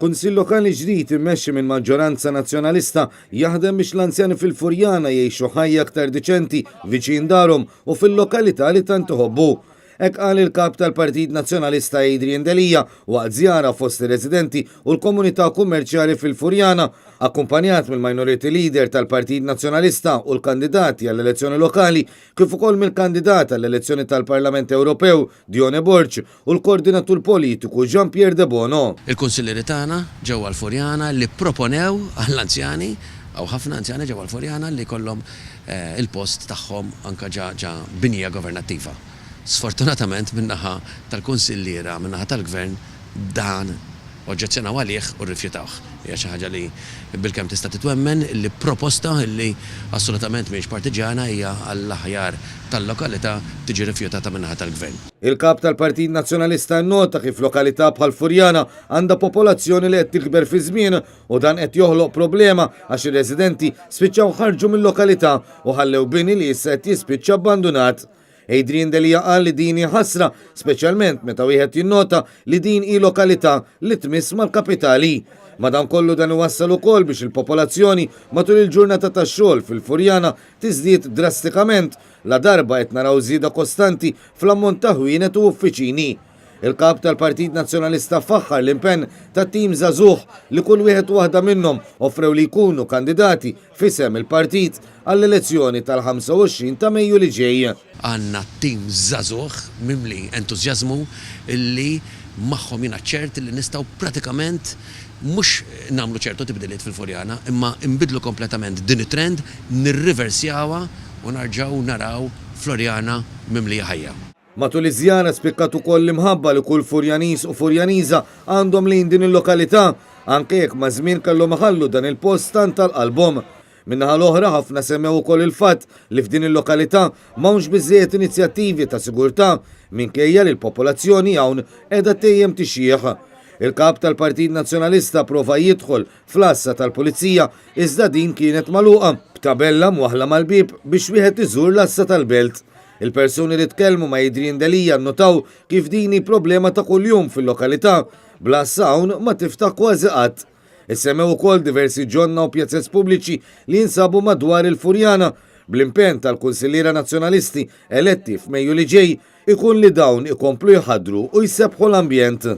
Kunsill lokali ġdid immexxi minn maġġoranza nazzjonalista jaħdem biex l-anzjani fil-Furjana jgħixu ħajja aktar diċenti viċin darhom u fil-lokalità li tant iħobbu. Hekk qal il-kap tal-Partit Nazzjonalista Adrian Delija waqt żjara fost ir-residenti u l-komunità kummerċjali fil-Furjana, akkumpanjat mill-minority leader tal-Partit Nazzjonalista u l-kandidati għall-elezzjoni lokali, kif ukoll mill-kandidat għall-elezzjoni tal-Parlament Ewropew Dione Borg u l-koordinatur politiku Jean-Pierre De Bono. Il-konsilleri tagħna ġewwa l-Furjana li proponew għall-anzjani għaw ħafna anzjani ġewwa l-Furjana li kollhom il-post tagħhom anke ġa binja governattiva. Sfortunatament minnaħa tal-konsilliera, minnaħa tal-gvern dan oġġezzjonaw għalih u rrifjutawh. Hija xi ħaġa li bilkemm tista' titwemmen li proposta li assolutament mhix partiġjana hija għall-aħjar tal-lokalità tiġi rrifjutata minnaħa tal-gvern. Il-kap tal-Partit Nazzjonalista nnota kif lokalità bħal Furjana għandha popolazzjoni li qed tikber fi żmien u dan qed joħloq problema għax ir-residenti spiċċaw ħarġu mill-lokalità u ħallew bini li issa qed jispiċċa abbandunat. Adrian Delija qal li din ħasra, speċjalment meta wieħed jinnota li din hi lokalità li tmiss mal-kapitali. Madankollu dan iwassal ukoll biex il-popolazzjoni matul il-ġurnata tax-xogħol fil-Furjana tiżdied drastikament la darba qed naraw żieda kostanti fl-ammont ta' ħwienet u uffiċini. Il-kap tal-Partit Nazzjonalista faħħar l-impenn ta' tim żagħżugħ li kull wieħed waħda minnhom offrew li jkunu kandidati fisem il-partit għall-elezzjoni tal-25 ta' Mejju li ġej. Għandna tim żagħżugħ mimli entużjażmu illi magħhom jiena ċert li nistgħu pratikament mhux nagħmlu ċertu tibdiliet fil-Furjana, imma nbidlu kompletament din it-trend, nirriversjawha u narġgħu naraw Furjana mimli ħajja. Matul iż-żjara spikkat ukoll imħabba li kull Furjaniż u Furjaniża għandhom lejn din il-lokalità, anke jekk ma' żmien kellhom iħallu dan il-post tant tal-qalbhom. Minnaħa l-oħra ħafna semmew ukoll il-fatt li f'din il-lokalità m'hawnx biżżejjed inizjattivi ta' sigurtà minkejja li l-popolazzjoni hawn qiegħda tejjem tixjieħ. Il-kap tal-Partit Nazzjonalista prova jidħol fl-assa tal-Pulizija iżda din kienet magħluqa b'tabella mwaħla mal-bib biex wieħed iżur l-assa tal-Belt. Il-persuni li tkellmu ma' Adrian Delija nnotaw kif dini problema ta' kuljum fil-lokalità bla sawn ma tiftaħ kważi qatt. Issemmew ukoll diversi ġonna u pjazzett pubbliċi li jinsabu madwar il-Furjana bl-impenn tal-Kunsilliera Nazzjonalisti eletti f'Mejju li ġej ikun li dawn ikomplu jħaddru u jsebħu l-ambjent.